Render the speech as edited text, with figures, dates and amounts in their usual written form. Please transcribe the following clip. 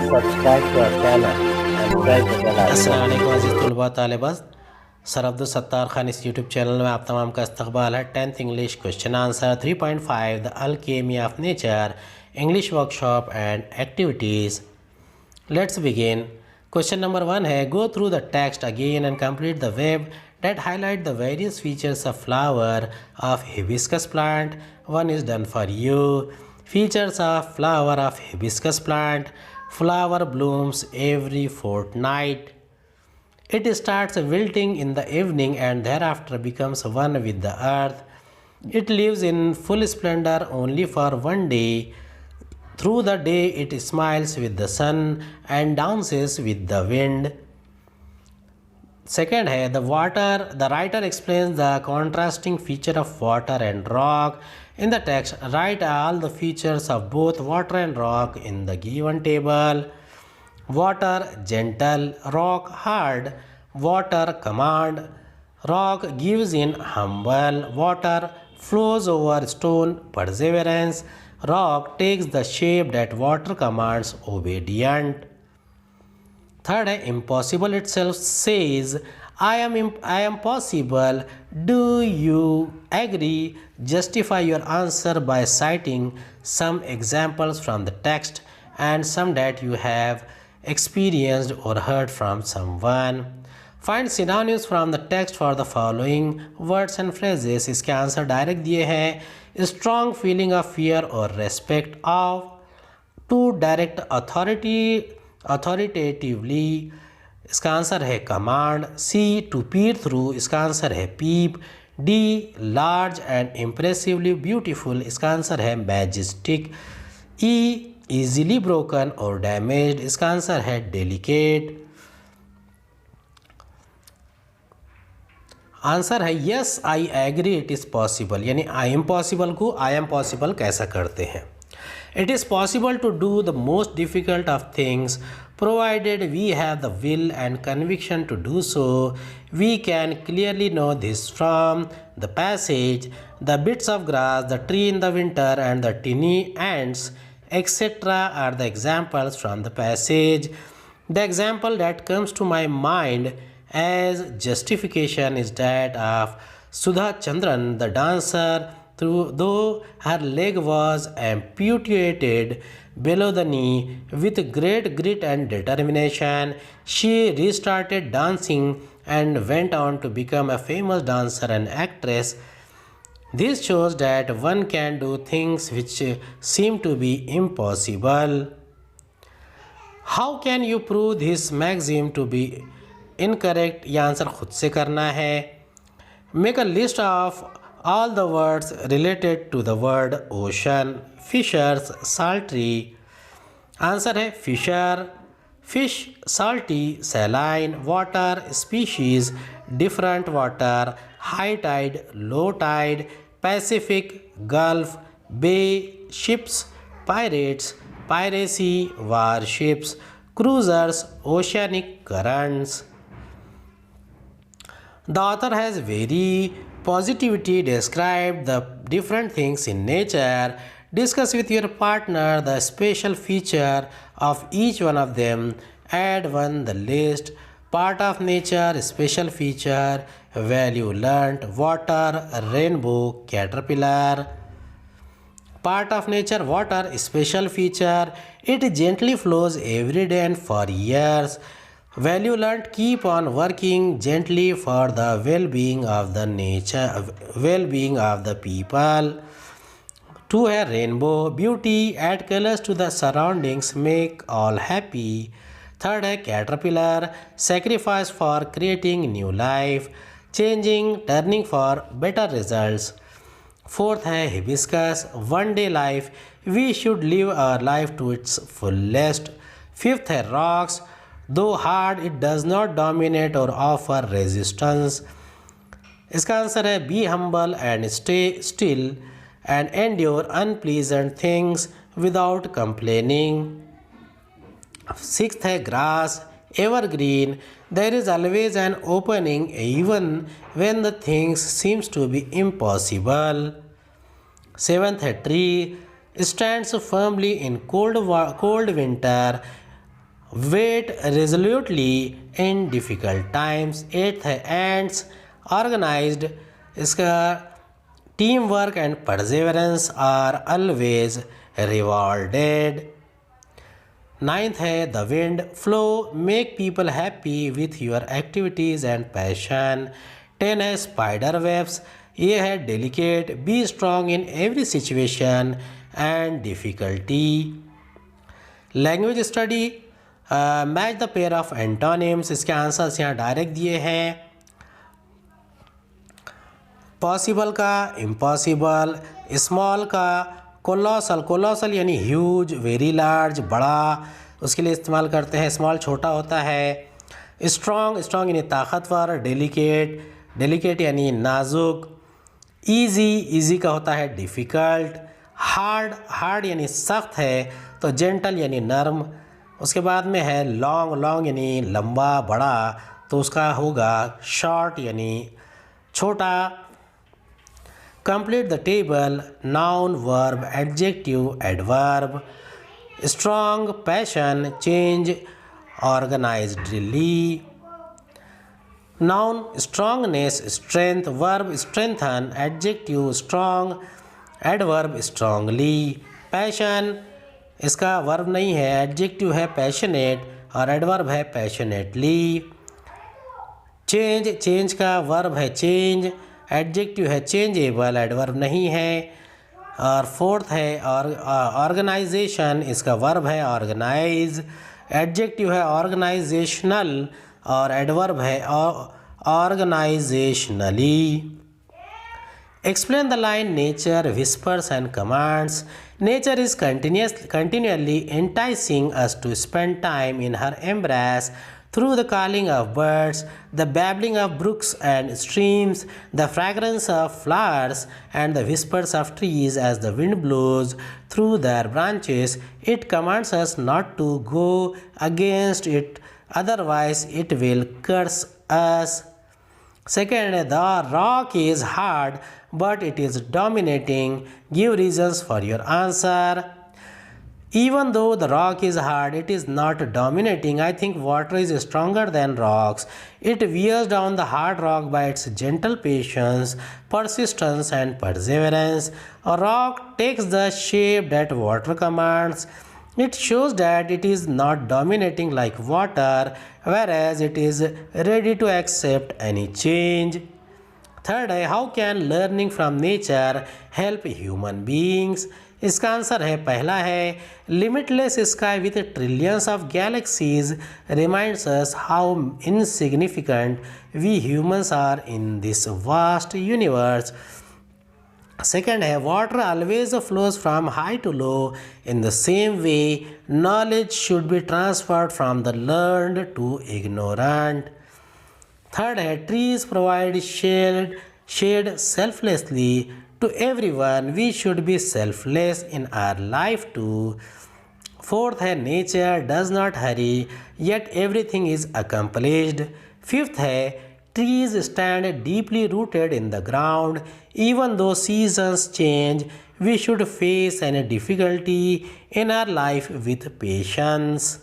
subscribe to our channel and press the bell icon. अस्सलाम वालेकुम अज़ीज़ तलबा तालिबात। सर अब्दुल सत्तार खान इस यूट्यूब चैनल में आप तमाम का इस्तकबाल है। 10th English question answer 3.5 the Alchemy of nature English workshop and activities. Let's begin. Question number 1 है, go through the text again and complete the web that highlight the various features of flower of hibiscus plant. One is done for you. Features of flower of hibiscus plant. Flower blooms every fortnight. It starts wilting in the evening and thereafter becomes one with the earth. It lives in full splendor only for one day. Through the day it smiles with the sun and dances with the wind. Second है, the writer explains the contrasting feature of water and rock. In the text, write all the features of both water and rock in the given table. Water gentle, rock hard. Water command, rock gives in humble. Water flows over stone, perseverance. Rock takes the shape that water commands, obedient. Third है, impossible itself says I am possible. Do you agree? Justify your answer by citing some examples from the text and some that you have experienced or heard from someone. Find synonyms from the text for the following words and phrases. इसके answer direct दिए हैं. Strong feeling of fear or respect of. To direct authoritatively, इसका answer है command. C to peer through, इसका answer है peep. D large and impressively beautiful, इसका answer है majestic. E easily broken और डैमेज्ड, इसका आंसर है डेलिकेट. आंसर है yes I agree it is possible, यानी आई एम पॉसिबल को आई एम पॉसिबल कैसा करते हैं. It is possible to do the most difficult of things provided we have the will and conviction to do so. We can clearly know this from the passage. The bits of grass, the tree in the winter, and the tiny ants, etc. are the examples from the passage. The example that comes to my mind as justification is that of Sudha Chandran, the dancer. Though her leg was amputated below the knee, with great grit and determination, she restarted dancing and went on to become a famous dancer and actress. This shows that one can do things which seem to be impossible. How can you prove this maxim to be incorrect? यह answer खुद से करना है. Make a list of all the words related to the word ocean. Fishers, sultry. Answer है fisher, fish, salty, saline. Water, species, different water. High tide, low tide. Pacific, Gulf, bay. Ships, pirates, piracy, warships. Cruisers, oceanic currents. The author has very positivity described the different things in nature. Discuss with your partner the special feature of each one of them. Add one the list. Part of nature, special feature, value learnt, water, rainbow, caterpillar. Part of nature, water, special feature, it gently flows every day and for years. Value learnt, keep on working gently for the well-being of the nature, well-being of the people. 2 है rainbow, beauty, add colors to the surroundings, make all happy. 3rd है caterpillar, sacrifice for creating new life, changing, turning for better results. 4th है hibiscus, one day life, we should live our life to its fullest. 5th है rocks, though hard it does not dominate or offer resistance. इसका answer है be humble and stay still and endure unpleasant things without complaining. 6th है grass, evergreen, there is always an opening even when the things seems to be impossible. 7th है tree, stands firmly in cold winter wait resolutely in difficult times. Eighth है ants, organized, इसका teamwork and perseverance are always rewarded. Ninth है the wind, flow, make people happy with your activities and passion. 10 है spider webs, ये है delicate, be strong in every situation and difficulty. Language study, match the pair of antonyms, इसके answers यहाँ direct दिए हैं. Possible का impossible, small का colossal, colossal यानी ह्यूज, वेरी लार्ज, बड़ा, उसके लिए इस्तेमाल करते हैं. स्मॉल छोटा होता है. स्ट्रॉन्ग, स्ट्रॉन्ग यानी ताकतवर. डेलिकेट, डेलिकेट यानी नाजुक. ईजी, ईजी का होता है डिफ़िकल्ट. हार्ड, हार्ड यानी सख्त है. तो जेंटल यानी नर्म. उसके बाद में है लॉन्ग, लॉन्ग यानी लंबा बड़ा, तो उसका होगा शॉर्ट यानी छोटा. Complete the table, noun, verb, adjective, adverb. Strong, passion, change, organisedly. Noun strongness, strength. Verb strengthen, adjective strong, adverb strongly. Passion, इसका वर्ब नहीं है, एडजेक्टिव है पैशनेट और एडवर्ब है पैशनेटली. चेंज, चेंज का वर्ब है चेंज, एडजेक्टिव है changeable, adverb नहीं है. और फोर्थ है ऑर्गेनाइजेशन, इसका वर्ब है ऑर्गेनाइज, एडजेक्टिव है ऑर्गेनाइजेशनल और एडवर्ब है organisationally. Explain the line nature whispers and commands. Nature is continually enticing us to spend time in her embrace through the calling of birds, the babbling of brooks and streams, the fragrance of flowers, and the whispers of trees as the wind blows through their branches. It commands us not to go against it, otherwise it will curse us. Second, the rock is hard, but it is dominating. Give reasons for your answer. Even though the rock is hard, it is not dominating. I think water is stronger than rocks. It wears down the hard rock by its gentle patience, persistence, and perseverance. A rock takes the shape that water commands. It shows that it is not dominating like water, whereas it is ready to accept any change. Third है how can learning from nature help human beings? इसका answer है पहला है limitless sky with trillions of galaxies reminds us how insignificant we humans are in this vast universe. Second है water always flows from high to low. In the same way, knowledge should be transferred from the learned to ignorant. Third है trees provide shade selflessly to everyone. We should be selfless in our life too. Fourth है nature does not hurry, yet everything is accomplished. Fifth है trees stand deeply rooted in the ground. Even though seasons change, we should face any difficulty in our life with patience.